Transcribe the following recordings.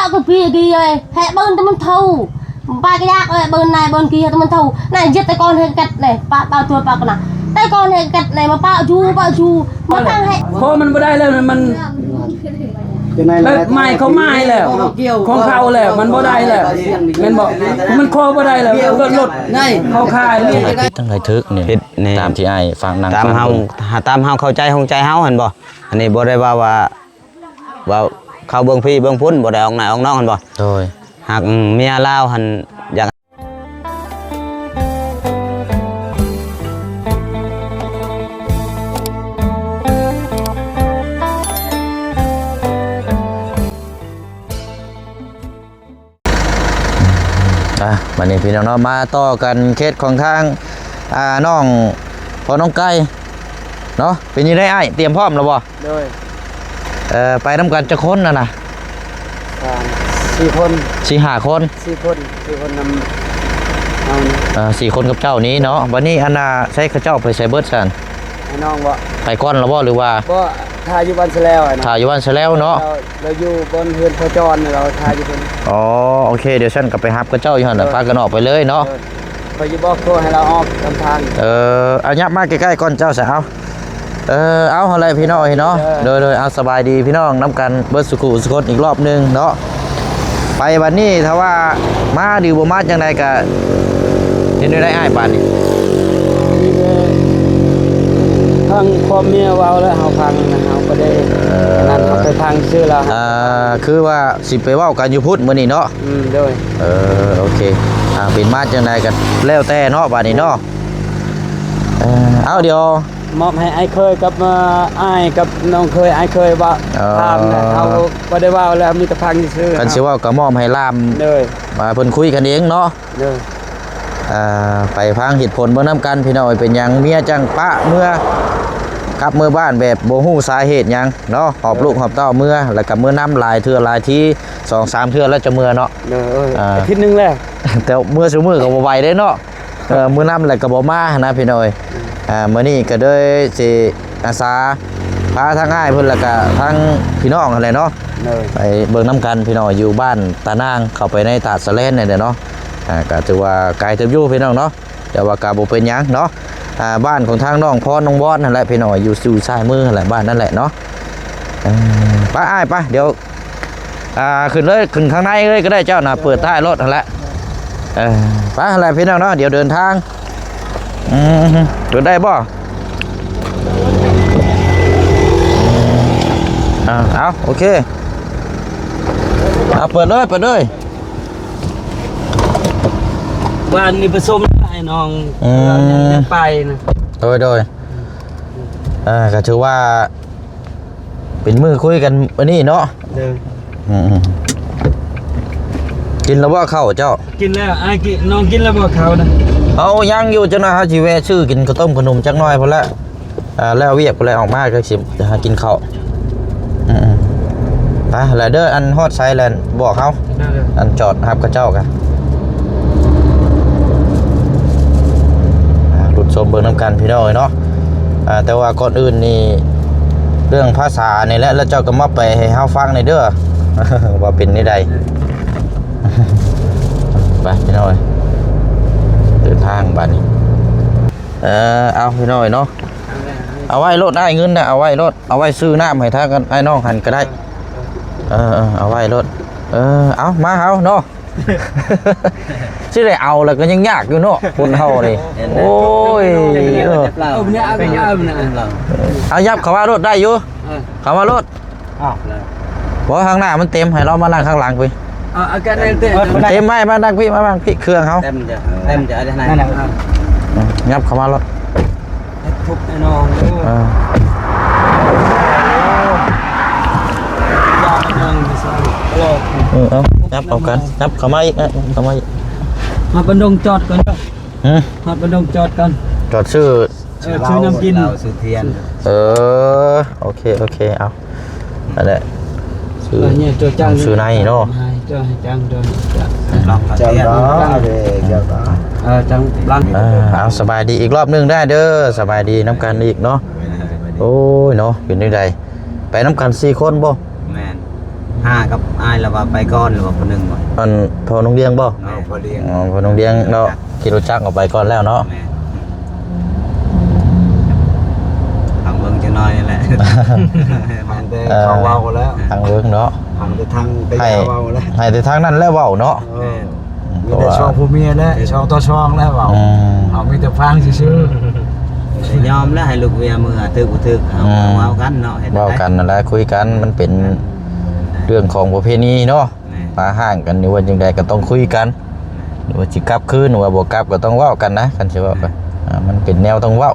bạo cái phi kia rồi hệ bơn tao mình thâu ba cái giác rồi bơn này bơn kia tao mình thâu này giết tay con hệ cật này bao chua bao cái nào tay con hệ cật này mà bao chu mà thằng hệ khô mìnhบ่ได้แล้วมันไม่เขาไม้แล้วของเขาแล้วมันบ่ได้แล้วมันบอกมันโคบ่ได้แล้วก็หลุดเขาคายเลย ตั้งใจทึกนี่ตามที่ไอ้ฟังนาง ตามเฮาเข้าใจห้องใจเฮาหั่นบ่อันนี้บ่ได้ว่าเข้าเบิ่งพี่เบิ่งพุ่นบ่ได้ออกหน้าออกน้องหั่นบ่ โดย หากเมียลาวหั่นอยากวันนี้พี่น้องเนาะมาต่อกันเคสของทางน้องพอน้องไก่เนาะเป็นยังไงไอ้เตรียมพร้อมแล้วบ่ไปนำกันจะคนนะ4 คน 4-5 คน4 คนนำ4 คนกับเจ้านี้เนาะวันนี้อันน่ะใช้ข้าเจ้าไปใส่เบิร์ดสัน ไอ้น้องบ่ไปก้อนแล้วบ่หรือว่าก็ทาอยู่บ้านซะแล้วถ่ายอยู่บ้านซะแล้วเนาะเราอยู่บนเฮือนพจรเราทาอยู่บนอ๋อโอเคเดี๋ยวฉันกลับไปฮับกับเจ้าอยู่หั่นน่ะพากันออกไปเลยเนาะพอจะบอกโทรให้เราออกทำทางเอายับมาใกล้ๆก่อนเจ้าซะเอาเอาอะไรพี่น้องเนาะโดยเอาสบายดีพี่น้องน้ำกันเบิร์ดสุขุสุขอีกรอบนึงเนาะไปวันนี้ถ้าว่ามาดีบ่มาจังไดก็เห็นได้อ้ายปานนี้ทางความเมียเว้าแล้วเฮาพังนะเฮาก็ได้นั่นเฮาไปพังชื่อเราคือว่าสิไปเว้ากันอยู่พุทธมื้อนี้เนาะโดยโอเคเป็นมาจังไดก็แล้วแต่เนาะบัดนี้เนาะเอาเดี๋ยวมอบให้ไอ้เคยกับอ้ายกับน้องเคยไอ้เคยว่าถามนะเฮาบ่ได้เว้าแล้วมีแต่พังซื่อกันสิเว้าก็มอบให้ลามมาเพิ่นคุยกันเองเนาะไปฟังเหตุผลเบิ่งนํกันพี่น้องเป็นหยังเมียจังปะเมื่อกลับเมื่อบ้านแบบบ่ฮู้สาเหตุหยังเนาะหอบลูกหอบเต้าเมื่อแล้วก็เมื่อน้ำหลายเทื่อหลายที่ 2-3 เทื่อแล้วจะเมื่อเนาะอาทิตย์นึงแล้วแต่เมื่อซุมื้อก็บ่ไหวเด้เนาะมื้อน้ำแล้วก็บ่มานะพี่น้อยมื้อนี้ก็เลยสิอาสาพาทางอ้ายเพิ่นแล้วก็ทางพี่น้องอะไรเนาะไปเบิ่งน้ำกันพี่น้อยอยู่บ้านตานางเข้าไปในตาดสะแลนนี่เนาะก็ถือว่าไกลเติบอยู่พี่น้องเนาะแต่ว่าก็บ่เป็นหยังเนาะบ้านของทางน้องพรน้องบอสนั่นแหละพี่น้อยอยู่ซ้ายมือนั่นแหละบ้านนั่นแหละเนาะไปอ้ายไปเดี๋ยวขึ้นเลยขึ้นข้างในเลยก็ได้เจ้าน่ะเปิดใต้รถนั่นแหละไปอะไรพี่น้องเนาะเดี๋ยวเดินทางเดินได้บ่เอาโอเคเปิดเลยบ้านนี้ผสมไอ้น้องเราจะไปนะโดยก็ถือว่าเป็นมือคุยกันวันนี้เนาะกินแล้วว่าข้าวเจ้ากินแล้วไอ้กินน้องกินแล้วบ่ข้าวนะเอายังอยู่จังนะฮะชีแวชื่อกินข้าวต้มขนมจักหน่อยพอละแล้วเวียกพอแล้วออกมาก็สิจะหากินข้าวไปแล้วเด้ออันฮอดไซแลนด์บอกเขาอันจอดครับกับเจ้ากันหลุดชมเบิ่งน้ำกันพี่น้อยเนาะแต่ว่าก่อนอื่นนี่เรื่องภาษานี่แหละแล้วเจ้าก็มาไปให้เฮาฟังในเด้อว่าเป็นนี่ใดไปพี่น้อยเดินทางบ้านนี้เอาพี่น้อยเนาะเอาไว้รถได้เงินนะเอาไว้รถเอาไว้ซื้อน้ำให้ท่ากันไอ้น้องหันก็ได้เอาไว้รถเอามาเอาเนาะชื่ออะไรเอาแล้วก็ยังยากอยู่เนาะคนเฮานี่โอ้ยเอายับเขาว่ารถได้อยู่เขาว่ารถเพราะข้างหน้ามันเต็มให้เรามานั่งข้างหลังไปเต็มไม่มานั่งพี่มานั่งพี่เครื่องเขาเต็มจะอะไรนั่นยับเขามารถทุบไอ้น้องเอานับเอากันนับเข้ามาอีกเข้ามาอีกมาบันดงจอดก่อนมาบันดงจอดก่อนจอดชื่อน้ำกินซื้อเทียนโอเคเอาอะไรซื้อในเนาะจังเอาสบายดีอีกรอบนึงได้เด้อสบายดีน้ำกันอีกเนาะโอ้ยเนาะเป็นยังไงไปน้ำกัน4 คนบ่แม่น 5กับอ้ายแล้วว่าไปก่อนหรือว่าคนนึงบ่ อันพอน้องเลี้ยงบ่ พอเลี้ยง อ๋อพอน้องเลี้ยงเนาะขี่รถจักรออกไปก่อนแล้วเนาะ แม่ทางเบิ่งจังน้อยนี่แหละ มันแต่เขาเว้าแล้ว ทางเวิร์กเนาะ มันแต่ทางไป ให้ เว้าแล้ว ให้แต่ทางนั้นแล้วเว้าเนาะ มีแต่ช่องผู้เมียแล้วช่องต่อช่องแล้วเว้า อืม เอามีแต่ฟังซื่อ แต่ยอมแล้วให้ลูกเมียมือตึกบ่ตึกเอาเว้ากันเนาะเฮ็ด เว้า ได้ กันนั่นแหละคุยกันมันเป็นเรื่องของประเพณีเนาะ แม่ มาห่างกันนี่ว่าจังใดก็ต้องคุยกันหรือว่าสิกลับคืนหรือว่าบ่กลับก็ต้องเว้ากันนะคันสิเว้ากันมันเป็นแนวต้องเว้า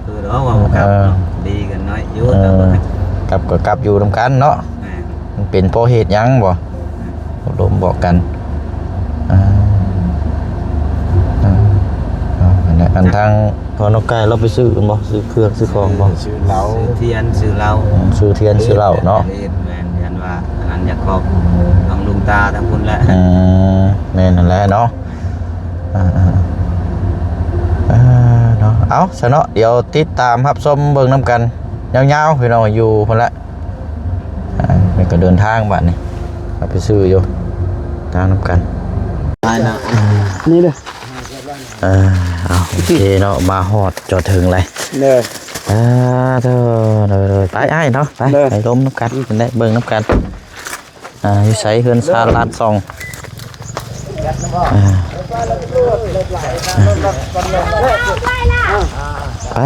คือเนาะว่าบ่ครับเนาะดีกันน้อยอยู่ เอ แต่ อ บ่ กลับก็กลับอยู่นํกันเนาะ แม่ มันเป็นเพราะเหตุหยังบ่รวมบอกกันอ่าอันนั้นอันทางพอนกไก่เราไปซื้อบ่ซื้อเครื่องซื้อของบ่ ชื่อเรา ซื้อเทียนซื้อเหล้า ซื้อเทียนซื้อเหล้าเนาะ แม่นยันว่าอันนั้นอยากขอบน้องลุงตาทั้งพุ่นแหละ แม่นั่นแหละเนาะเนาะเอาซะเนาะเดี๋ยวติดตามรับชมเบิ่งนํกันยาวๆพี่น้องอยู่พุ่นละนี่ก็เดินทางบัดนี้ไปซื้ออยู่ทางนํกัน นี่เด้อ เอาโอเคเนาะมาฮอดจอดถึงเลย เด้อ เธอเลยไปไอ้เนาะไป เด้อ ไปล้มน้ำกันเป็นได้เบิ่งน้ำกันอยู่ใช้เฮือนซาลานซองไป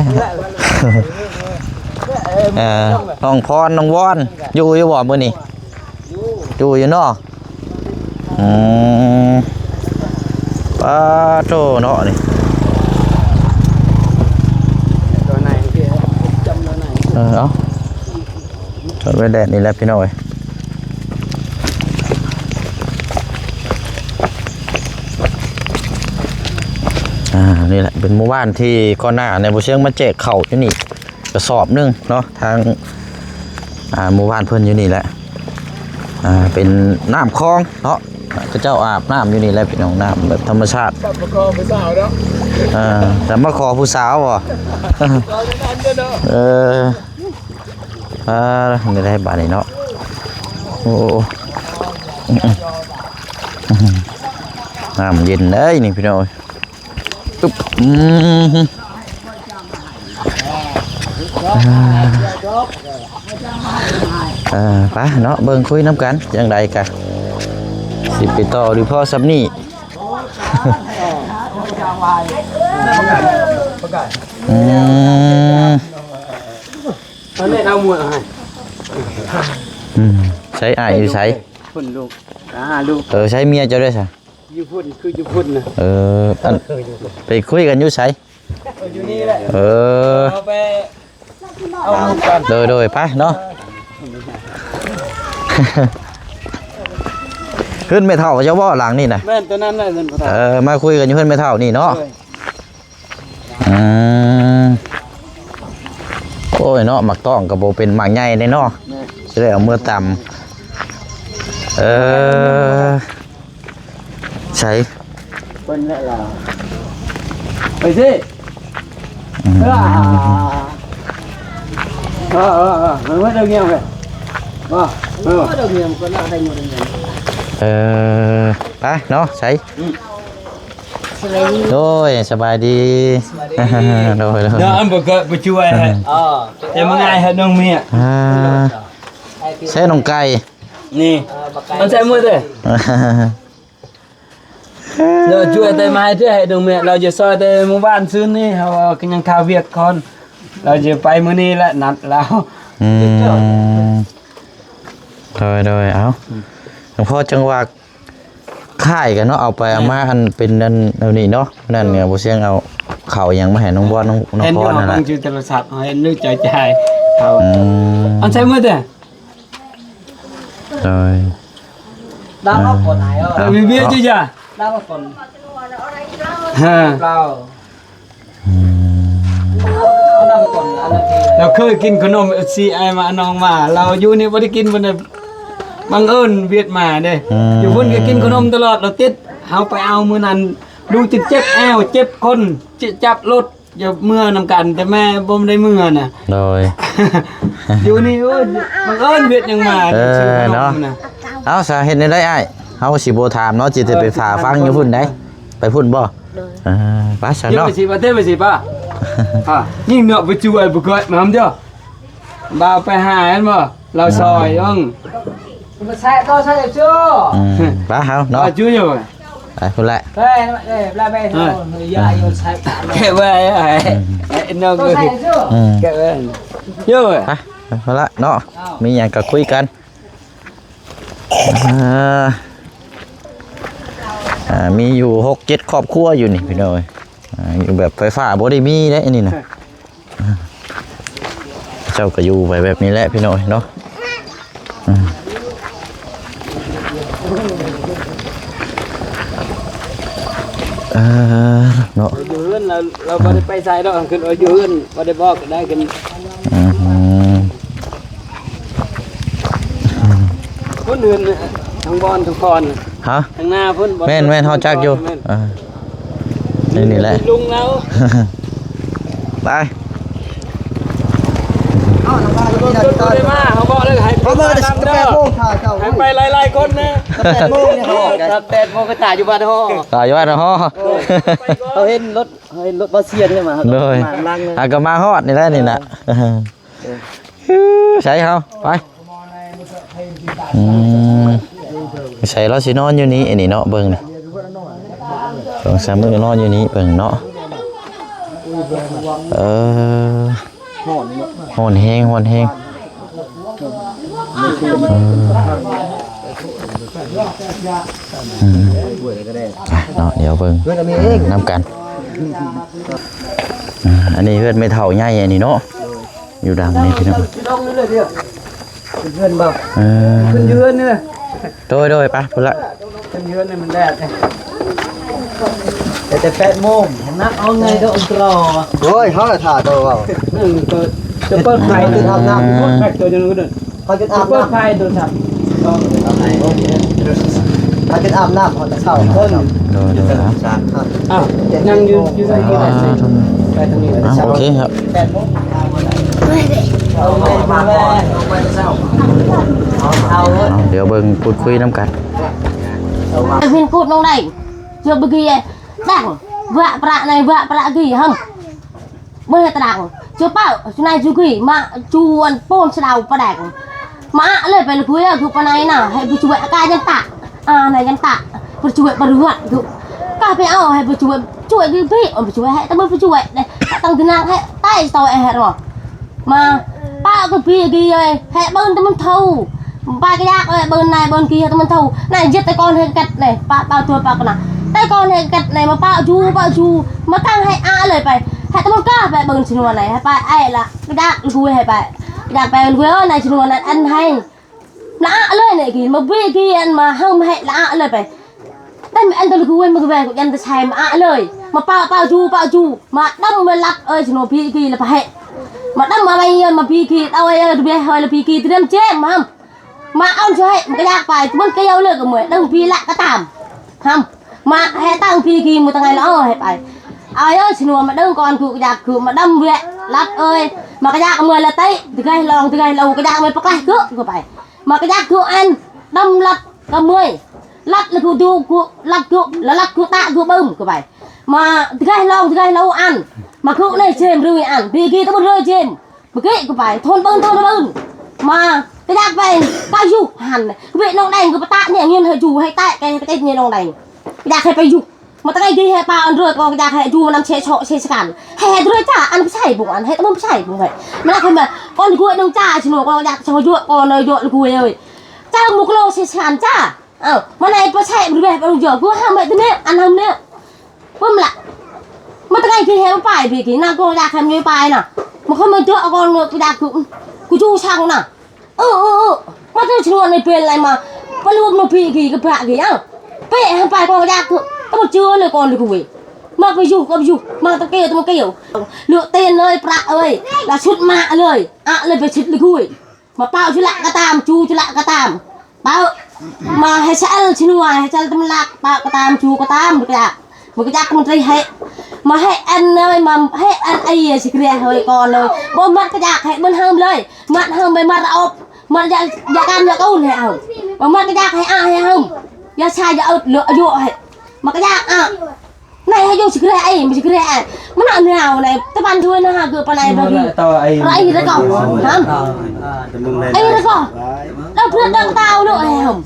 น้องพรน้องวอนอยู่บ่มื้อนี้อยู่เนาะป้าโตเนาะนี่ ตัวไหนพี่จำตัวไหน เอาจอดไว้แดดนี่แหละพี่น้อยนี่แหละเป็นหมู่บ้านที่ก่อนหน้าในบ่เชียงมาแจกข้าวอยู่นี่กระสอบนึงเนาะทางหมู่บ้านเพิ่นอยู่นี่แหละเป็นน้ำคลองเนาะก็เจ้าอาบน้ำอยู่นี่แหละพี่น้องน้ำแบบธรรมชาติ ตับประกอบไปสาวเนาะ แต่มาขอผู้สาวบ่ไม่ได้บาดนี่เนาะโอ้น้ำเย็นเลยนี่พี่น้องปึ๊บไปเนาะเบิ่งคุยน้ำกันจังใดกะสิไปต่อหรือพ่อซ้ำนี่อันนี้เอาหมวดให้ ใช้อ้ายอยู่ใช้ พุ่นลูกลูก ใช้เมียเจ้าด้วยใช่ อยู่พุ่นคืออยู่พุ่นนะ อันไปคุยกันอยู่ใช้ อยู่นี่แหละ เอาไปเอาลูกกัน โดยไปเนาะ ขึ้นไม่เท่าเจ้าว่าหลังนี่นะ แม่นตัวนั้นน่ะเงินพอ มาคุยกันอยู่ขึ้นไม่เท่านี่เนาะโอ้ยเนาะหมักต้องกับโบเป็นหมักใหญ่เนาะจะได้เอามือต่ำใช้ เป็นแหละล่ะไปสิมันไม่ได้เงี้ยเลยว่าไม่ได้เงี้ยก็น่าได้เงิน ไปเนาะใช้โดยสบายดีโดย เดี๋ยวอันบ่ก็ไปช่วยให้แต่มาง่ายให้น้องเมีย ใช้น้องไก่ นี่มันใส่มือเด้อเดี๋ยวช่วยแต่มาให้เด้อให้น้องเมียเราจะซอยแต่หมู่บ้านซื้อนี่เฮาก็ยังข้าวเวียกก่อนเราจะไปมื้อนี้แหละนัดแล้ว โดยเอาหลวงพ่อจังหวะค่ายกันเนาะเอาไปเอามาอันเป็นนั่นเอานี่เนาะนั่นเนี่ยบ่เสียงเอาข้าวยังมาให้น้องบอลน้อง เห็น พ อยู่ รนั่นแห ฟั ละ งชื่อโทรศัพท์เห็นนึกใจเอาอันใส่มือเด้อ โดย đá ốc còn này ơi มีเบียร์จ้ะ đá ốc còn ฮะ lao đá ốc còn ăn được เราเคยกินขนม CI มาน้องมาเราอยู่นี่บ่ได้กินบ่ได้บังเอิญเวียดมาเด้อยู่พุ่นก็กินขนมตลอดเราติดเฮาไปเอามื้อนั้นดูจิตเจ็บแอวเจ็บคนจับรถ อย่าเมื่อนำกันแต่แม่บ่ได้เมื่อน่ะ โดย อยู่นี่โอ้ยบังเอิญเวียดยังมา เนาะเอาสาเหตุได้อ้ายเฮาสิบ่ถามเนาะจิจะไปฝ่าฟังอยู่พุ่นได้ไปพุ่นบ่ไปซะ เดี๋ยว เนาะ ไปสิบ่เต้ไปสิป่ะยิ่งเนาะไปช่วยบ่เกิดมาเด้อบ่าวไปหาอันบ่เราซอยย่องมาใส่ก็ใส่จ้อไปเฮาเนาะ จุ้ยอยู่ไปพุ่นแหละ เฮ้ยลาไปเฮ้ยยายอยู่ใส่แค่ว่าไอ้น้องก็แค่ว่าเยอะ ไปพุ่นละเนาะมีหยังก็คุยกันมีอยู่ 6-7 ครอบครัวอยู่นี่พี่น้อยอยู่แบบไฟฟ้าบ่ได้มีเด้อันนี้นะเจ้าก็อยู่ไปแบบนี้แหละพี่น้อยเนาะเนาะ อยู่เฮือนเราบ่ได้ไปใส่ดอกขึ้นอยู่เฮือนบ่ได้บอกได้กันคนอื่นทั้งบอนทั้งคอน ฮะ ทั้งหน้าเพิ่น แม่นเฮาจักอยู่นี่แหละ ลุงเรา ไป ตัวได้มาเขาบอกเลยให้เขาเบอร์8 โมงให้ไปหลายๆคนนะ8 โมงเนี่ยครับ8 โมงก็ตายอยู่บ้านฮอ ตายอยู่บ้านฮอ เขาเห็นรถบ่เสียนใช่มั้ย เลยก็มาฮอดนี่แหละนี่น่ะใช่เฮาไปใส่เราสินอนอยู่นี่อันนี้เนาะเบิ่งนี่2-3 มื้อนอนอยู่นี่เบิ่งเนาะฮ้อนแฮงเนาะเดี๋ยวเบิ่งนำกันอันนี้เพื่อนไม่เท่าใหญ่อันนี้เนาะอยู่ดังนี่พี่น้อง ลงนี่เลยเดียวเพื่อนบ่ขึ้นยืนนี่เลย โดยไปพุ่นละ ขึ้นยืนนี่มันแดดแต่8 โมงนักเอาไงก็อุตรอ โอ้ยเขาถ่าตัวเปล่า จะเปิดไฟตัวทำน้ำเปิดไฟตัวจะนู้น เขาจะอาบ เปิด น้ำ ไฟตัวทำ เขาจะอาบน้ำเขาจะเข้าคน โดยครับ อ้าวนั่งอยู่ตรงนี้ไปตรงนี้ โอเคครับ เดี๋ยวเบิ่งพูดคุยน้ำกัน viên cút nông này chưa bực gì đằng vạ bạ này vạ bạ gì không bây ta đằng chưa bảo chỗ này chú gì mà chú ăn pôn sẽ đầu và đằng mà lời về cuối là thuộc này nào hay chú vậy ca nhân tạ này nhân tạ vừa chú vậy bật ruột thuộc ca phải ao hay vừa chú vậy cái gì ở chú vậy hay ta mới vừa chú vậy này tăng tính năng hay tay tao hay rồi mà ba cái gì hay bơn ta muốn thâu ba cái giác ơi bên này bên kia tao mình thầu này giết tay con hay cắt này bao tuổi bao con tay con hay cắt này mà bao chu mà tăng hay lời phải hay tao mình cá phải bên xin này hay phải ai là cái giác vui hay phải giác phải vui này xin này ăn hay lá lời này kì mà vui kia ăn mà không hay lá lời phải đây mẹ ăn tao vui mà về của ăn tao xài mà lời mà bao chu mà đâm mà lặt ơi xin pi kia là phải mà đâm mà bay mà pi kia tao ơi về hồi là pi kia thì đâm chết mà không mà ông cho hay cái đạc bài muốn cái yêu lừa của mình đừng phi lại cái tạm không mà hay tăng phi kia một ngày nó hay phải ai ơi xin mà đừng còn cụ đạc cụ mà đâm vậy lát ơi mà cái đạc người là tây từ gây lâu cái đạc mới bắt lại cước của phải mà cái đạc cụ ăn đâm lát cả 10 lát là cụ tu cụ lát cụ là lát cụ tạ cụ bơm của phải mà từ gây lâu ăn mà cụ này chêm rồi ăn phi kia tao muốn rơi chêm một cái của phải thôn bưng mà cái đạc về bao nhiêu hẳn cái vị nông đành của tạ nhẹ nhiên hơi dù hay tại cái tên như nông đành cái đạc hay phải dù mà ta ngay đi hay bao ăn rồi còn cái đạc hay dù nằm chế trọ chế cản hay rồi chả ăn cái chảy bụng ăn hay tao không chảy bụng vậy mà lại mà con cuội nông trà chỉ nổi con đạc cho ruộng con nơi ruộng cuội ơi cha một lô chế cản chả mà này có chạy về bao giờ cứ ham vậy thế này ăn ham nữa bơm lại mà ta ngay đi hay phải vì cái nào con đạc hay như bài nè mà không mới tựa con cái đạc cũng chu sang nè mà tôi chỉ nói này tiền lại mà có luôn một vị gì cái bạ gì á vậy hàng phải còn ra cứ tao chưa này còn được quỷ mà phải dù mà tao kêu lựa tiền ơi bạ ơi là chút mạ lời lời phải chút được quỷ mà bao chú lại cái tam chú lại cái tam bao mà hay sẽ chỉ nói hay sẽ tâm lạc bao cái tam chú cái tam một cái giác một cái giác một đây hay mà hệ ăn ơi mà hệ ăn ai chỉ kìa hơi còn rồi bố mắt cái giặc hệ bên hôngเลยmặt hông bên mặt ốp mặt giặc ăn giặc ôn hệ hông mà mắt cái giặc hệ hệ hông giặc sai giặc ớt lựa dụa hệ mà cái giặc này hay vô chỉ kìa ai mà chỉ kìa ai mà nào này các bạn thôi nó hà cửa bên này rồi ai đó còn hả ai đó còn đâu biết đâu tao nữa hệ hông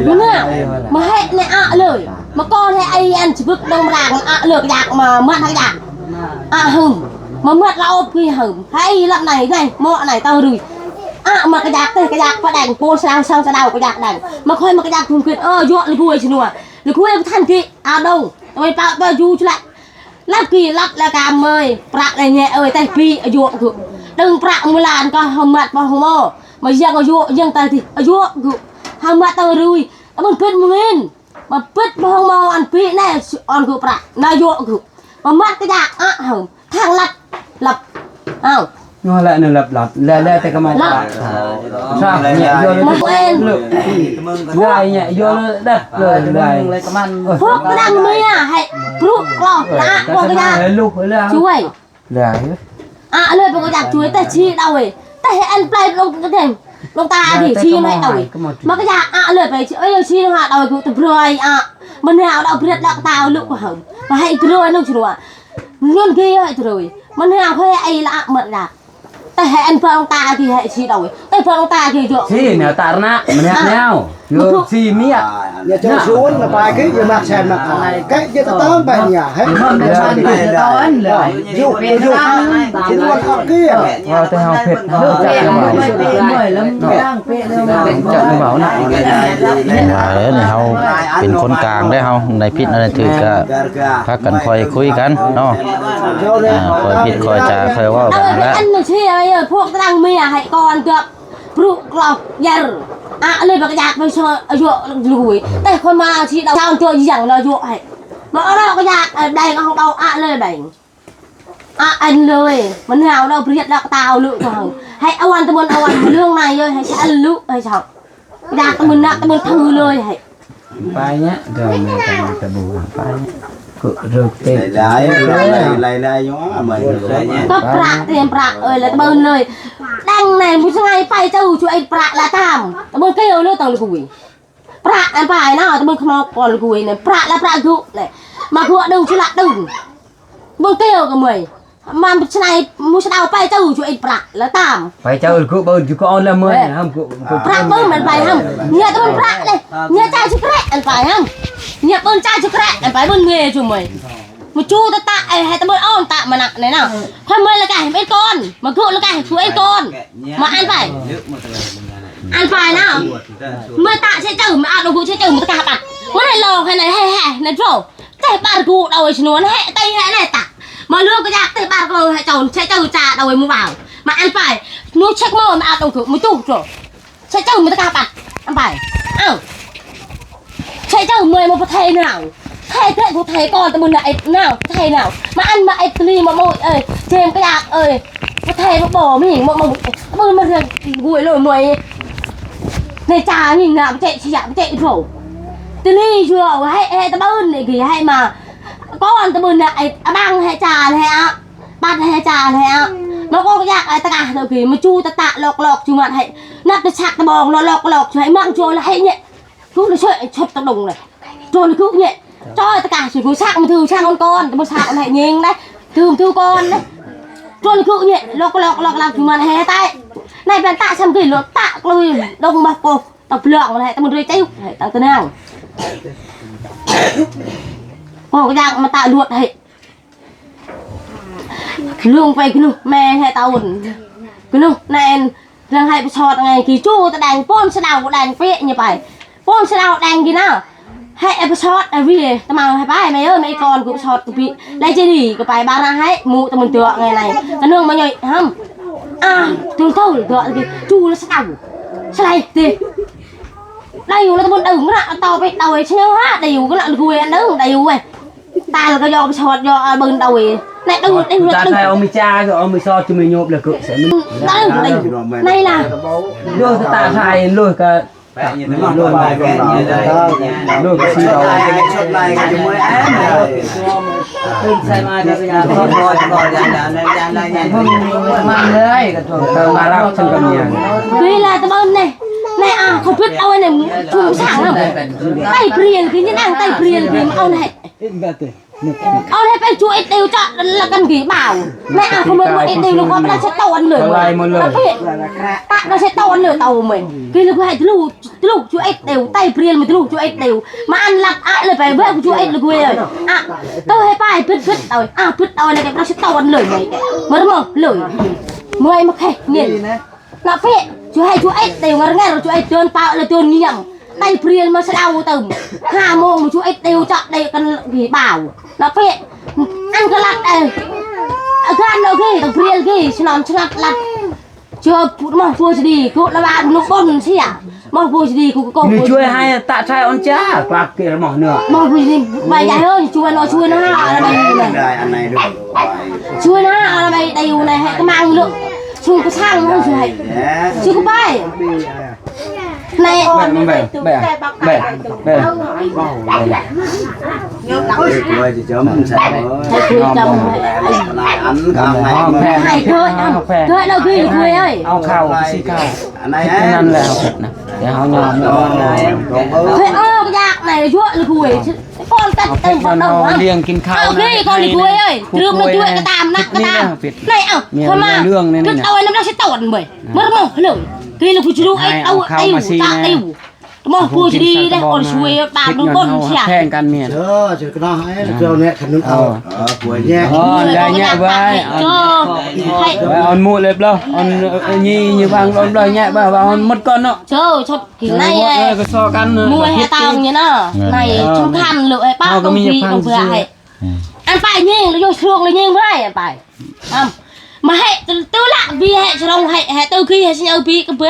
đúng không mà hệ này lời mà con hay ai ăn chỉ biết đông ràng lược giặc mà mất hay giặc hừng mà mất lau khi hừng hay lần này mọ này tao rồi mà cái giặc phải đành cô sao sao sao cái giặc đành mà coi mà cái giặc thường quyết dọn lên vui chứ nùa lên vui thành kỵ đâu tôi bao du chứ lại lắc kỳ lắc là cam ơi bạc này nhẹ ơi tay pi dọn cứ đừng bạc mới làm coi hồng mặt vào hồng mò mà giặc dọn giặc tay thì dọn cứ hồng mặt tao rồi tao muốn quyết nguyên mà quyết mà hồng mò ăn pi này ăn cứ bạc na dọn cứ mà mất cái giặc hồng thang lập nó lại là lập lẹ tay cái mày sao nhẹ vô gài nhẹ vô đất rồi gài thuốc cái đằng mía hay thuốc lọ lá con cái giặc chuối gài lời con cái giặc chuối ta chi đâu ấy ta hay ăn play lông ta thì chi này đâu ấy mà cái giặc lời phải ơi chi nó đâu cứ tập rồi mình nào đâu biết đạo tao lục của hồng mà hay rồi nó chùa luôn kia vậy rồi mình nào hơi ai lạ mật là ta hệ ăn phân ta thì hệ chi đâu ấy phân ta thì được chi nào ta na mình hẹn nhau rồi chi mía giờ cho xuống là vài cái giờ mặc sàn mặc này cái giờ ta tao bài nhà hết dụ chỉ luôn học kia vào tới học phết nước chặt nó bảo chặt nó bảo nè đấy này ฮาเป็นคนกลางได้เฮาในพิษอะไรถือก็พักกันคอยคุยกันเนาะคอยพิษคอยจาคอยว่ากันแล้ว ăn mà chi ấyพวกดังเมียให้ก่อนเกือบปลุกกรอบยันเลยบางอย่างไปช่วยอายุลุยแต่คนมาที่เราเจ้าอย่างเราอยู่ให้มาเราก็อยากแดงเอาเราเลยแบ่งอันเลยมันหาวเราเปรียบเราตาลุกของให้เอาวันตะบนเอาวันเรื่องในเลยให้ฉันลุกให้ชอบอยากตะบนนักตะบนทือเลยให้ ไปเนี้ยเดี๋ยวแม่จะบูไปcứ rực tiền lại gió màก็ปลาเตรียมปลาแล้วตะบนเลยดังไหนมุ้งไงไปเจ้าช่วยปลาละตามตะบนเกี่ยวเรื่องต่างคุยปลาอันไปนะตะบนขมก่อนคุยเนี่ยปลาละปลากุเลยมาคุยดึงชุละดึงบนเกี่ยวกับมวยมามุ้งไงมุ้งเอาไปเจ้าช่วยปลาละตาม phải chơi cứ bơi cứ con là mười hâmปลาเบิ้มมันไปฮัมเนี่ยตะบนปลาเลยเนี่ยใจชุกแรกอันไปฮัมเนี่ยเบิ้มใจชุกแรกอันไปบนเมย์จุ่มเลยมาจูตะไอ้ให้ตะบนอ้อมตะมันอ่ะไหนน่ะความเมื่อละกันไอ้ก้อนมาคุยละกันคุยไอ้ก้อนมาอันไปอันไปนะเมื่อตะใช้เจ้ามาเอาดูใช้เจ้ามาตะกาบัดวันไหนลองให้ไหนให้ในโถแต่บาร์กูเอาไอ้ชนวนให้ไตให้ไหนตะมาเลือกก็อยากแต่บาร์กูให้เจ้าใช้เจ้าจ่าเอาไอ้มือเปล่ามาอันไปนู้เช็คโม่มาเอาดูมาจูโถใช้เจ้ามาตะกาบัดอันไปอ้าวใช้เจ้าเมื่อมาประเทศหนาวใครเกิดกูไทยก่อนแต่มึงน่ะไอ้หนาวไทยหนาวมาอันมาไอ้ตรีมาโมยเจมก็อยากประเทศมาบ่ไม่เห็นมึงมาเรียนกุยเลยมวยในจ่าหิงน่ะเจ๊ชี้เจ๊โถตรีชัวร์ให้ตะบึนไอ้กี่ให้มาก้อนตะบึนน่ะไอ้บังให้จ่าให้ปัดให้จ่าให้แล้วก็อยากไอ้ตะกาเดี๋ยวกี่มาจูตะหลอกจูมันให้นับตะชักตะบองหลอกให้มั่งโจแล้วให้เนี่ยกูเลยช่วยชดตะดงเลยโจเลยกูเนี่ยcho tất cả chỉ có sạc mà thư sạc con một sạc này nhìn đấy thư con đấy rồi cứ nhẹ lọc làm chúng mình hé tay này bạn tạ xem kỷ luật tạ lùi đông bạc cổ tập lượng này ta một đôi tay tặng tên nào còn cái dạng mà tạ luộc này lương về cái lương mẹ hay tao ổn cái lương này rằng hay sọt ngày kỳ chu ta đành pon sẽ nào đành phê như vậy pon sẽ nào đành gì nàoให้เอพิโซดอะไรตะมาให้ไปไม่ไม่ก่อนกูช็อตกูปีไล่เจดีก็ไปบ้านนะให้มูตะมันเจาะไงไหนตะเนื่องมาหน่อยฮัมถึงเท่าเจาะดิจูแล้วสาวใช่ดิได้อยู่แล้วตะมันดึงก็น่ะต่อไปเอาไอ้เชี่ยวฮะได้อยู่ก็น่ะกูเองดึงได้อยู่เว้ยตายแล้วก็ยอมช็อตยอมบึงเอาไอ้nàyดึงได้ดึง ta thay ông mi cha rồi ông mi so cho mình nhộp là cự sẽ mình này là luôn ta thay luôn cả luôn bài con nào Luôn cái gì đâu. chốt lại cái mới án rồi Tao mà lao chân cầm nhà. Tuy là tao ơn này không biết ao này chung sáng không tay priền cái như nàng tay priền thì ao này ao này phải chuỗi đều cho là cần gì bảo mẹ không biết một đều nó có nó sẽ tàu ăn lửa nó sẽ tàu ăn lửa tàu mình cái là phải lúc chuỗi đều tay priền mà lúc chuỗi đều mà ăn lặt là phải với chuỗi là quê rồi tôi hay phải biết tàu biết tàu này nó sẽ tàu ăn lửa này mà đúng không lửa mười mà khe nhìn nó phải chú hay chú ấy đều mà nghe rồi chú ấy tuyên tạo là tuyên nhầm tay priền mà sẽ đau tầm 5 môn mà chú ấy đều chọn đây cần gì bảo nó phải ăn cái lặt đây gan nó ghê tầm priền ghê chứ nó lặt chưa mà vui gì cô là bạn nó con xí à mà vui gì cô Người chui hay tạ trai on chá quạt kia là mỏ nửa. mà vui gì bài dài hơn chui nó là đây anh này được chui nó là bài đều này hay cái mang lượng chui cái sang nó chui hay chui cái bài này Bè. rồi thì chấm sạch thầy chui chồng này ăn cam này thầy thôi đâu ghi chui ơi Ao khao cái xì khao. anh này Cái năn là học nè. Để họ nhòm thầy cái giặc này chuột là chui con tận từng phần đầu á liêngกินข้าว เอาพี่ก่อนดิคุยเอ้ยลืมมาช่วยกระตามนักกระตามไหนเอ้าเข้ามาคือเอาไอ้น้ำเราใช้ตอนเว้ยมันมองเลยคือเราพูดชูไอ้เอาไอ้ตาไอ้มองพูดดีได้คนช่วยตามดูก้นเสีย แข่งกันเมียน chứ cái đó hay là kêu nè khẩn nút ao của nhẹ ได้แง่ไว้ cho ออนมูเล็บแล้วออนยี่như vàngออนเลยแง่บ่าวออนหมดก่อนเนาะ cho kiểu này ก็ซอกัน mua hay tao như nó này trong khăn lựa hay bao công ty công vừa hay ăn phải nhiên nó vô xuồng là nhiên với ăn phải mà hệ tư lạ vì hệ cho đông hệ tư khi hệ sinh ở vì cái bữa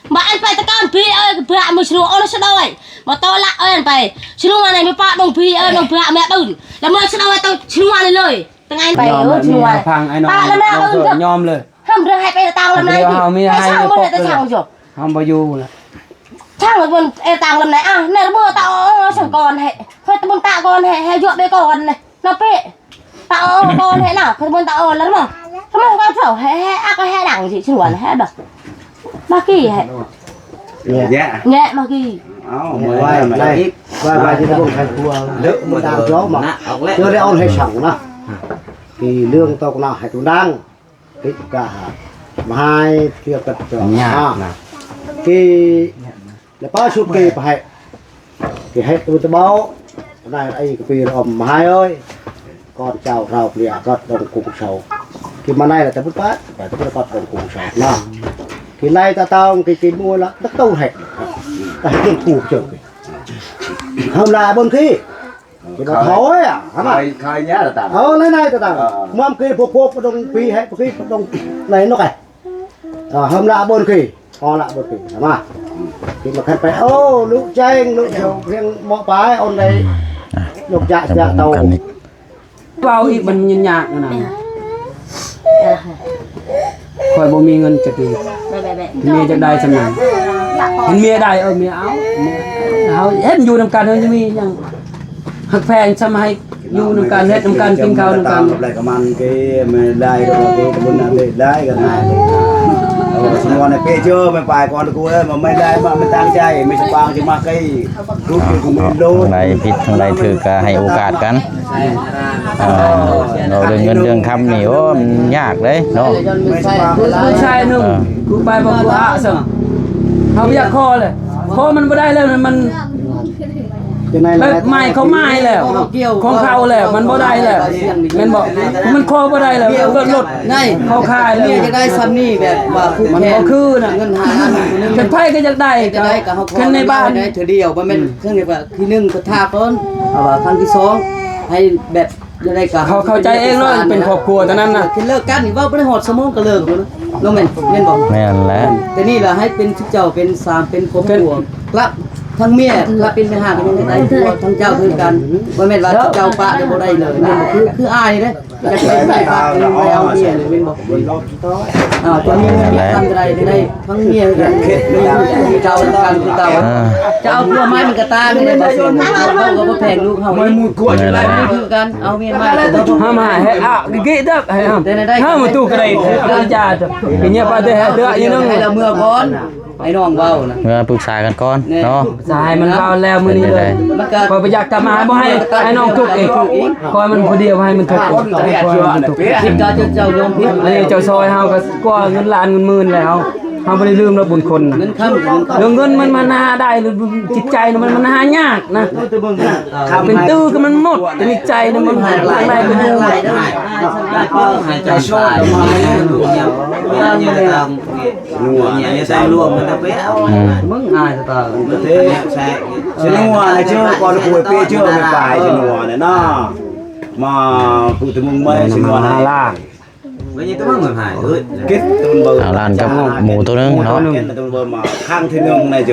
mà anh phải tất cả anh phi ơi cái bữa mình xuồng nó sẽ đôi mà to lạ ơi anh phải xuồng này mới pa đông phi ơi đông bữa mẹ bự là mới sẽ đôi tao xuồng này lời từng anh phải ở xuồng này พังไอ้น้อง ta là mẹ ơi ยอมเลย không được hay phải là tao làm này tại sao mới tại sao rồi ทำบ่อยู่ล่ะ ช่างเลยมันเอตังลำไหนเนี่ยเมื่อตาสั่งก่อนให้เฮ้ยตะบนตาก่อนให้หยดไปก่อนเลยน้าเป๊ะตาก่อนให้น่ะคือตะบนตาแล้วมั้งทำไมก็เฝ้าให้ก็ให้ดังสิชวนให้แบบมากี้ให้ dạ แงะมากี้ vai đây vai thì nó không thành thua nước mà đang gió mà chưa để on hay sẵn nè thì lương tao nào hay tụi đang cái cả hai kia cật cái là bao chục kỳ phải thì hết tôi báo này ai cái pì ẩm hai ơi con chào rào lìa gật đồng cùng sầu thì mà này là ta bút bát phải tôi gật đồng cùng sầu nào thì nay ta tao cái mua là đất tâu hẹp ta hết thủ trưởng hôm là bên khi cái nó thối à hả mà khai nhá là tạm lấy này ta tao mâm kia phục đồng phi hay phi đồng này nó cái hôm là bên khi ho lại bên khi hả mà thì mà khai phải ô lũ chanh lũ dầu riêng mọ bái on đây lục dạ tàu เว้าอีกมันยากๆนะข่อยบ่มีเงินจักดีเมียจักได้สำนักเห็นเมียได้เมียเอาเฮ็ดอยู่นำกันเฮาจะมีหยังฮักแพงซ้ำให้อยู่นำกันเฮ็ดนำกันกินข้าวนำกัน lại cầm ăn cái đai cái bún đai cái này ngon này kê chưa mày phải còn cô ơi mà mày đai mà mày tăng chay mày chụp bằng chứ mà cái rút cái của mình ทาง đô ใดผิดทางใดถือก็ให้โอกาสกันเราเรื่องเงินเรื่องคำนี่โอ้มันยากเลยเนาะ ผู้ชายหนึงกูไปบ่กูอะซะเฮาอยากคอเลยคอมันบ่ได้แล้วมัน cái này แบบ là ใหม่เขาไม้แล้วของเขาแล้วมันบ่ได้แล้วแม่นบ่มันคอบ่ได้แล้วก็ลดเขาขายแล้ว เมียจะได้ซ้ำนี่แบบว่าคู่ มัน แข่ บ่ ง คือน่ะ เงินหาอันคนนึง เป็นไผก็จะได้ จะได้กับเขา แค่ในบ้าน ได้เธอเดียวมันเป็นเครื่องแบบที่หนึ่งก็ท่าต้นเอาว่าครั้งที่สองให้แบบจะได้กับ เขาเข้าใจเองเลยเป็นครอบครัวตอนนั้นน่ะ คือเลิกกันนี่ว่าบ่ได้หอดสมองก็เลิกอยู่นะน้องแม่นบอก แม่นแหละ แต่นี่ล่ะให้เป็นเจ้าเป็นสามเป็นครอบครัวครับทั้งเมียครับเป็นไปหากันยังได้ผัวทั้งเจ้าคือกันบ่แม่นว่าเจ้าปะได้บ่ได้เลยแม่นบ่คืออายเด้จะเป็นไปปะเป็นไปเอาเมียเลยแม่นบ่ lót จะมีเงินมีทำอะไรได้ทั้งเมียกันเข็ดมีเจ้ากันคือเก่าจะเอาตัวไม้มันกระตาไม่ได้บ่ส่วนเขาก็แพงลูกเขาไม่มูดขวดอะไรคือกันเอาเมียไม้ มาให้ดิเด้อให้ห้ามาตู้กระไดจ้ากินเนี่ยปลาเด้อเด้ออีนึง ให้เราเมื่อก่อนไอ้น้องเว้านะ เมื่อปรึกษากันก่อนเนาะ สายมันเบาแล้วมื้อนี้เลยพอไปอยากกลับมาบ่ให้น้องทุกข์อีกคอยมันผู้เดียวให้มันทุกข์คิดก็เจ้ายอมพิษ อันนี้เจ้าซอยเฮาก็กว่าเงินล้านเงินหมื่นแล้วเฮาบ่ได้ลืมเราบุญคนนะ เงินค้ำ เรื่องเงินมันหาได้หรือจิตใจมันหายากนะเป็นตื้อก็มันหมดแต่จิตใจมันหาได้เป็นอยู่ ใจชอบมาเนี่ยใส่รวมมันจะไปเอามึงอายตา thế chứ nó này chứ còn cuối pe chưa mới phải chứ nó này nó mà cụ từ mùng mấy chứ nó này là bây giờ tôi người hải ơi kết tuần bờ เอาล้านกับหมูตัวนึงเนาะ kết tuần bờ mà khang thiên lương này chứ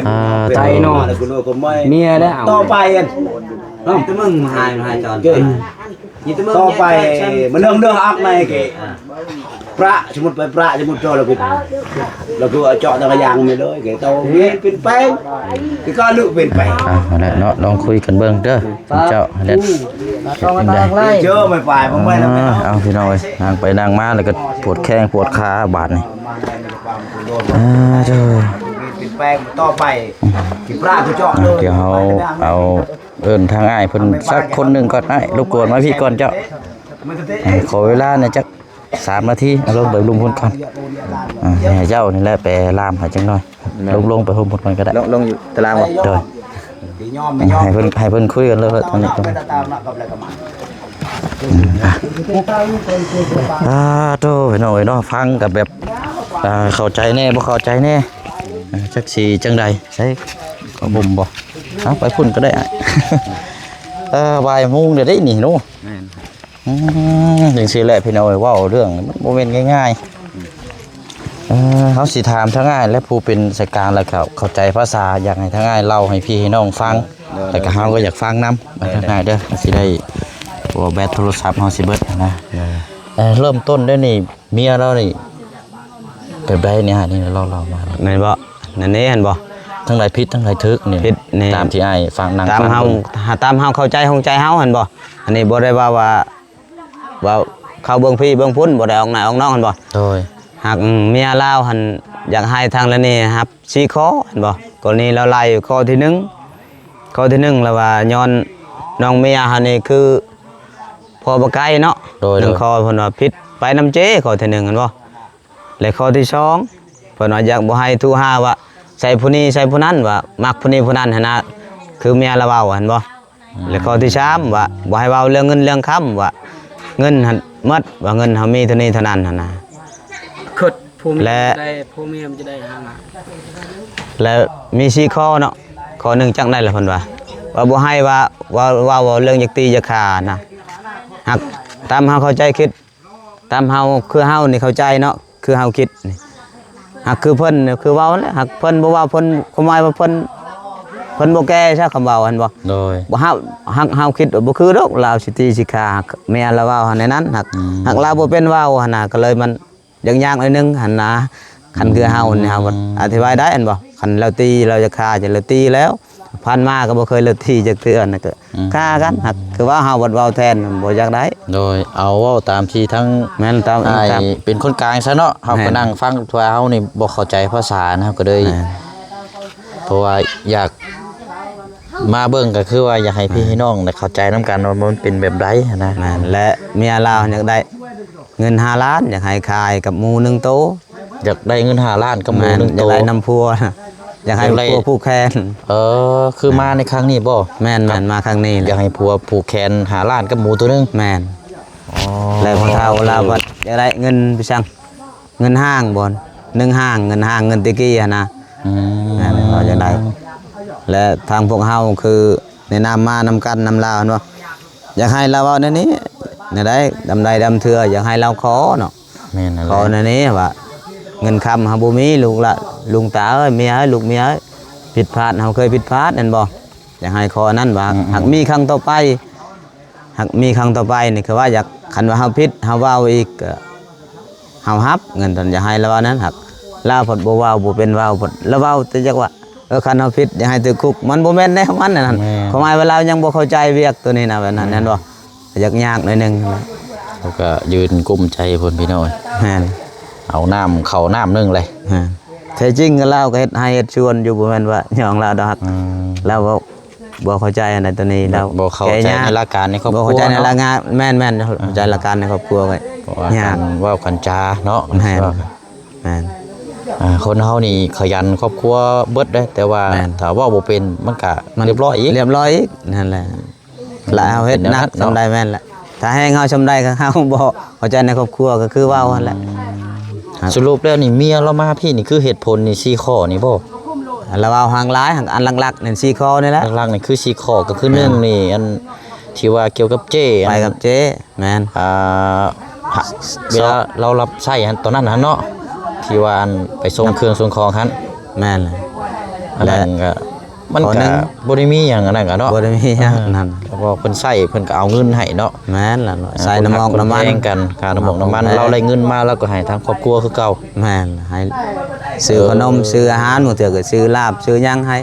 tay nó có mấy เมียได้เอา to bay anh không tôi mừng hải tròn to bay mà nương nương ác này kì pra chứ một pra chứ một cho là cứ chọn ra cái dạng này thôi cái tàu nghe bên bay cái con lự bên bay เอาละเนาะลองคุยกันเบิ่งเด้อเจ้าเด็ด chưa mày phải mà mày là เอาพี่น้องเอ้ยนั่งไปนั่งมาแล้วก็ปวดแข้งปวดขาบาดนี่เด้อ เป็นแป้งต่อไปที่ปลาคือเจาะเลย เดี๋ยวเฮาเอาเอิ้นทางอ้ายเพิ่นสักคนหนึงก่อนอ้ายรบกวนมาพี่ก่อนเจ้าขอเวลาหน่อยจัก3 นาทีเอาลงไปลุมพุ่นก่อนให้เจ้านี่แหละไปลามให้จังหน่อยลงไปพุ่นก่อนก็ได้ลงอยู่ตารางบ่เด้อให้เพิ่นคุยกันเลยตอนนี้โตพี่น้องเอ้ยเนาะฟังกับแบบเข้าใจแน่บ่เข้าใจแน่จักสิจังใดใช่ก็บ่มบ่เอาไปพุ่นก็ได้บ่ายโมงเดี๋ยวได้นี่เนาะจังซี่แหละพี่น้องเอ้ยเว้าเรื่องมันบ่แม่นง่ายๆเฮาสิถามทางง่ายและผู้เป็นสายกลางแล้วก็เข้าใจภาษาอยากให้ทางง่ายเล่าให้พี่ให้น้องฟังแล้วก็เฮาก็อยากฟังนำทางง่ายเด้อสิได้ตัวแบตโทรศัพท์เฮาสิเบิดนะเริ่มต้นด้วยนี่เมียเรานี่แบบใดเนี่ยนี่เรามา นั่นบ่นั่นนี่เห็นบ่ ทั้งหลายพิษทั้งหลายทึกนี่ พิษนี่ ตามที่อ้ายฟังนาง ตามเฮาตามเฮาเข้าใจของใจเฮาเห็นบ่อันนี้บ่ได้ว่าเข้าเบิ่งพี่เบิ่งพุ่นบ่ได้ออกหน้าออกนอกเห็นบ่ โดย หากเมียลาวหันอยากให้ทางละนี่ครับ4ข้อเห็นบ่กรณีเราไล่ข้อที่1แล้วว่าย้อนน้องเมียหันนี่คือพอบ่ไกลเนาะ โดย 1ข้อเพิ่นว่าผิดไปนำเจข้อที่1เห็นบ่และข้อที่2เพิ่นว่าอยากบ่ให้ทูหาว่าใส่ผู้นี้ใส่ผู้นั้นว่ามักผู้นี้ผู้นั้นหั่นนะคือเมียละเว้าเห็นบ่และข้อที่3ว่าบ่ให้เว้าเรื่องเงินเรื่องคำว่าเงินหันหมดว่าเงินเฮามีเท่านี้เท่านั้นหั่นนะ ขึ้นผู้มี และ ได้ผู้มีมันจะได้หามา แล้วมี4ข้อเนาะข้อหนึ่งจังได้ล่ะเพิ่นว่าบ่ให้ว่าเรื่องอยากตีอยากฆ่านะหากตามเฮาเข้าใจคิดตามเฮาคือเฮานี่เข้าใจเนาะคือเฮาคิดนี่หากคือเพิ่นคือเว้าแหละหากเพิ่นบ่ว่าเพิ่นความหมายว่าเพิ่นบ่แก้ซะคำเว้าหั่นบ่ โดย บ่เฮาคิดว่าบ่คือดอกลาวสิตีสิฆ่าแม่ละเว้าหั่นในนั้นหากลาวบ่เป็นเว้าหั่นน่ะก็เลยมันยากๆหน่อยนึงหั่นนะคันคือเฮานี่เฮาอธิบายได้หั่นบ่คันเราตีเราจะฆ่าจะเราตีแล้วผ่านมาก็บ่เคยเราตีจักเทื่อนั่นก็ฆ่ากันหากคือว่าเฮาบ่เว้าแทนบ่อยากได้ โดยเอาเว้าตามที่ทั้ง แม่นตาม อ้าย ตาม เป็นคนกลางซะเนาะเฮา แม่ ก็ น นั่งฟังทั่วเฮานี่บ่เข้าใจภาษานะครับก็เลยเพราะว่าอยากมาเบิ่งก็คือว่าอยากให้พี่ให้น้องได้เข้าใจนํกันว่ามันเป็นแบบใดนะ แม่นและเมียลาวอยากได้เงิน5 ล้านอยากให้ขายกับหมู1โต อยากได้เงิน5 ล้านกับหมู แม่น หนึง อยา โต กได้น้ำพัวอยากให้ อยากได้ พัวผู้แค้น คือมาในครั้งนี้บ่ แม่นมาครั้งนี้ อยากให้ผัวผูกแขน5 ล้านกับหมูตัวนึง แม่นแล้วพอเท่าลาวบัดอยากได้เงินไปสั่งเงินห้างบ่1ห้างเงินตะกี้หั่นนะ แม่นเขาอยากได้และทางพวกเฮาคือแนะนำมานำกันนำลาวเนาะอยากให้เราเอาในนี้เนี่ยได้ดำใดดำเถื่ออยากให้เราขอเนาะ แม่นนั่นแห ขอ ละ ในนี้ว่าเงินคำเฮาบ่มีลูกละลุงตาเอ้ยเมียเอ้ยลูกเมียเอ้ยผิดพลาดเฮาเคยผิดพลาดนั่นบ่อยากให้ขอนั้นว่าหากมีครั้งต่อไปนี่คือว่าอยากคันว่าเฮาผิดเฮาเว้าอีก เฮาฮับเงินตอนจะให้แล้วว่านั้นหักลาวผลบ่เว้าบ่เป็นเว้าผลแล้วเว้าแต่จักว่าคันเฮาผิดอย่าให้ติดคุกมันบ่แม่นแน่มันนั่นความหมายว่าเรายังบ่เข้าใจเวียกตัวนี้นะแบบนั้นแน่นบ่ยากหน่อยนึง เขาก็ยืนกุมใจเพิ่นพี่น้อย แม่น เอาน้ำเข้าน้ำนึงเลย แท้จริงก็เราก็เฮ็ดให้เฮ็ดชวนอยู่บ่แม่นว่าหยองเราดอกเราบ่เข้าใจอันนั้นตัวนี้เรา บ่เข้าใจในหลักการในครอบครัว บ่เข้าใจในหลักงานแม่นๆเข้าใจหลักการในครอบครัวไว้ ยากเว้ากันจาเนาะ แม่น คนเฮานี่ขยันครอบครัวเบิดได้แต่ว่าถ้าเว้าบ่เป็นมันก็เรียบร้อยอีก เรียบร้อยอีกนั่นแหละแล้วเฮาเฮ็ดนักทำได้แม่นแหละถ้าให้เฮาชำได้ก็เฮาบ่เข้าใจในครอบครัวก็คือเว้าหั่นแหละ สรุปแล้วนี่เมียเรามาพี่นี่คือเหตุผลนี่4ข้อนี่บ่ เราเอาหางร้ายหางอันหลักๆนั่น4ข้อนี่แหละ หลักๆนี่คือ4ข้อก็คือ1นี่อันที่ว่าเกี่ยวกับเจ้ ไปกับเจ๊แม่น เวลาเรารับใช้ตอนนั้นเนาะที่ว่าอันไปส่งเครื่องส่งของหั่น แม่นเลย อันนั้นก็มันก็บ่ได้มีหยังอันนั้นก็เนาะ บ่ได้มีหยังนั่น แล้วก็เพิ่นใช้เพิ่นก็เอาเงินให้เนาะ แม่นล่ะใส่น้ำมัน แย่งกันค่าน้ำมันเราได้เงินมาแล้วก็ให้ทางครอบครัวคือเก่า แม่นให้ซื้อขนมซื้ออาหารบางเทื่อก็ซื้อลาบซื้อหยังให้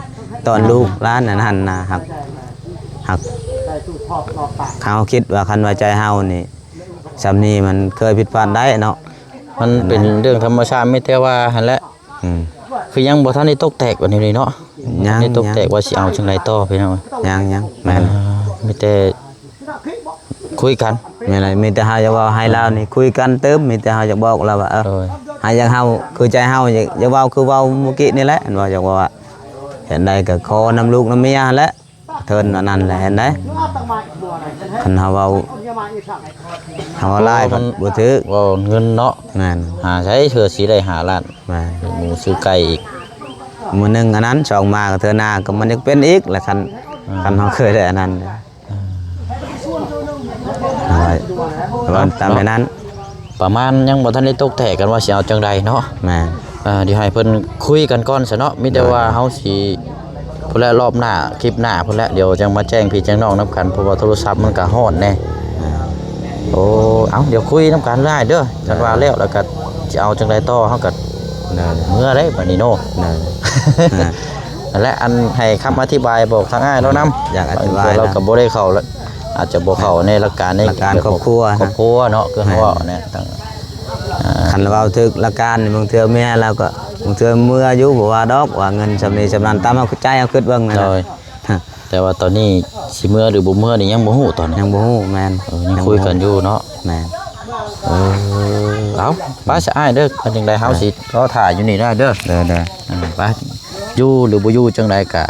ตอนลูกร้านนั้นหั่นน่ะหักเขาคิดว่าคันว่าใจเฮานี่สำนี้มันเคยผิดพลาดได้เนาะ มันเป็นเรื่องธรรมชาติไม่แต่ว่าหั่นแหละคือยังบ่ทันได้ตกแตกวันนี้เลยเนาะยังได้ตกแตกว่าสิเอาจังไดต่อพี่น้อง ยังแม่น มีแต่คุยกัน มีอะไรมีแต่เฮาจะว่าให้เรานี่คุยกันเติมมีแต่เฮาจะบอกเราว่าให้อย่างเฮาคือใจเฮาอย่าเว้าคือเว้าเมื่อกี้นี่แหละอันว่าจะว่าเห็นได้ก็ขอน้ำลูกน้ำเมียแหละเทินอันนั้นแหละเห็นได้คันเฮาเว้าไล่มันบ่ถือ ว่าเงินเนาะ แม่น หาใช้เถื่อสิได้5ล้าน แม่น หมูซื้อไก่อีก มื้อนึงอันนั้นสองมาก็เทื่อหน้าก็มันยังเป็นอีกแหละคันเฮาเคยได้อันนั้นว่าตามนั้น ประมาณยังบ่ทันได้ตกแตกกันว่าสิเอาจังไดเนาะ แม่น เดี๋ยวให้เพิ่นคุยกันก่อนซะเนาะมีแต่ว่าเฮาสิพุ่นแหละรอบหน้าคลิปหน้าพุ่นแหละเดี๋ยวจังมาแจ้งพี่แจ้งน้องนํกันเพราะว่าโทรศัพท์มันก็ฮอดแน่โอ้เอาเดี๋ยวคุยนํกันได้เด้อจังว่าแล้วก็สิเอาจังไดต่อเฮาก็เมื่อได้บัดนี้เนาะนั่นแหละอันให้คำอธิบายบอกทางอ้ายเรานำอยากอธิบาย เราก็บ่ได้เข้าแล้วอาจจะบ่เข้าในหลักการใน หลักการครอบครัว ครอบครัวเนาะคือเฮาว่าเนี่ยตั้ง คันเราถึกหลักการนี่บางเทื่อแม่เราก็บางเทื่อเมื่ออายุบ่ว่าดอกว่าเงินสำนี้สำนั้นตามเฮาใจเฮาคิดเบิ่งนั่น โดยแต่ว่าตอนนี้สิเมื่อหรือบ่เมื่อนี่ยังบ่ฮู้ตอนนี้ ยังบ่ฮู้แม่น ยังคุยกันอยู่เนาะ แม่น เอาป้าสะอ้ายเด้อคันจังไดเฮาสิรอถ่ายอยู่นี่ได้เด้อ เด้อ ป้าอยู่หรือบ่อยู่จังไดก็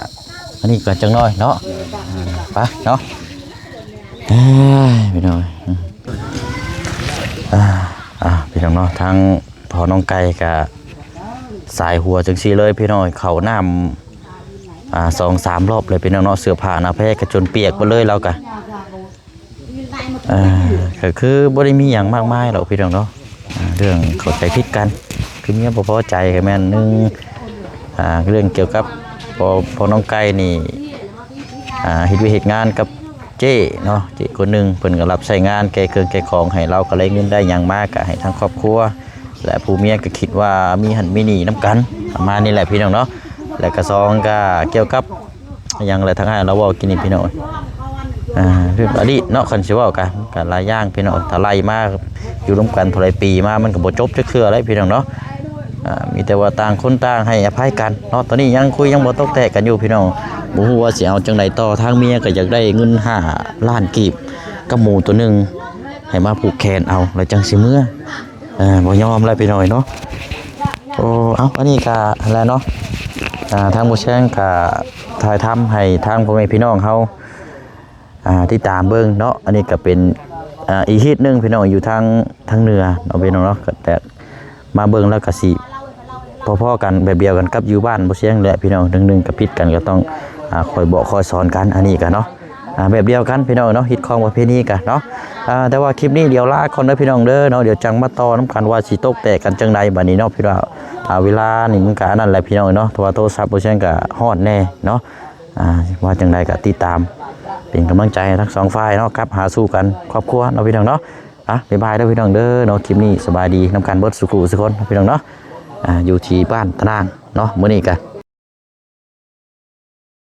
อันนี้ก็จังน้อยเนาะป้าเนาะพี่น้อยพี่น้องเนาะทางพอน้องไก่ก็สายหัวจังซี่เลยพี่น้อยเข้าน้ำ2-3 รอบเลยพี่น้องเนาะเสื้อผ้าหน้าแพรก็จนเปียกไปเลยแล้วก็ก็คือบ่ได้มีหยังมากมายหรอกพี่น้องเนาะเรื่องเข้าใจผิดกันคือเมียบ่พอใจก็แม่นนึงเรื่องเกี่ยวกับพอน้องไก่นี่เฮ็ดวิเหตุงานกับเจ้เนาะเจ้คนนึงเพิ่นก็รับใช้งานแก้เครื่องแก้ของให้เราก็เลยเงินได้หยังมากก็ให้ทางครอบครัวและผู้เมียก็คิดว่ามีหันมีหนี้นํกันประมาณนี้แหละพี่น้องเนาะและก็2ก็เกี่ยวกับหยังอะไรทั้งนั้นเราเว้ากินนี่พี่น้องเรื่องอดีตเนาะคันสิเว้ากันหลายอย่างพี่น้องถ้าไล่มาอยู่ร่วมกันเท่าไรปีมามันก็บ่จบจักเทื่อเลยพี่น้องเนาะมีแต่ว่าต่างคนต่างให้อภัยกันเนาะตอนนี้ยังคุยยังบ่ตกแตกกันอยู่พี่น้องบ่ฮู้ว่าสิเอาจังไดต่อทางเมียก็อยากได้เงิน5 ล้านกีบกับหมูตัวนึงให้มาผูกแขนเอาแล้วจังสิเมื่อบ่ยอมแล้วพี่น้อยเนาะโอ้เอาอันนี้ก็แล้วเนาะทางบ่แช่งก็ถ่ายทำให้ทางพ่อแม่พี่น้องเฮาที่ตามเบิ่งเนาะอันนี้ก็เป็นอีกฮิตนึงพี่น้องอยู่ทางเหนือเนาะพี่น้องเนาะแต่มาเบิ่งแล้วก็สิพอๆกันแบบเดียวกันกับอยู่บ้านบ่เสียงแหละพี่น้องนึงก็ผิดกันก็ต้องคอยบอกคอยสอนกันอันนี้ก็เนาะแบบเดียวกันพี่น้องเนาะฮิตของประเพณีกันเนาะแต่ว่าคลิปนี้เดี๋ยวลาก่อนเด้อพี่น้องเด้อเนาะเดี๋ยวจังมาต่อนํกันว่าสิตกแตกกันจังใดบัดนี้เนาะพี่น้องเวลานี่มันก็อันนั้นแหละพี่น้องเนาะโทรศัพท์บ่เสียงก็ฮอดแน่เนาะว่าจังใดก็ติดตามเป็นกำลังใจให้ทั้ง2ฝ่ายเนาะครับหาสู้กันครอบครัวเนาะพี่น้องเนาะ บ๊ายบายเด้อพี่น้องเด้อเนาะคลิปนี้สบายดีนำการเบิดสุขุสุคนพี่น้องเนาะอยู่ที่บ้านตารางเนาะมื้อนี้ก็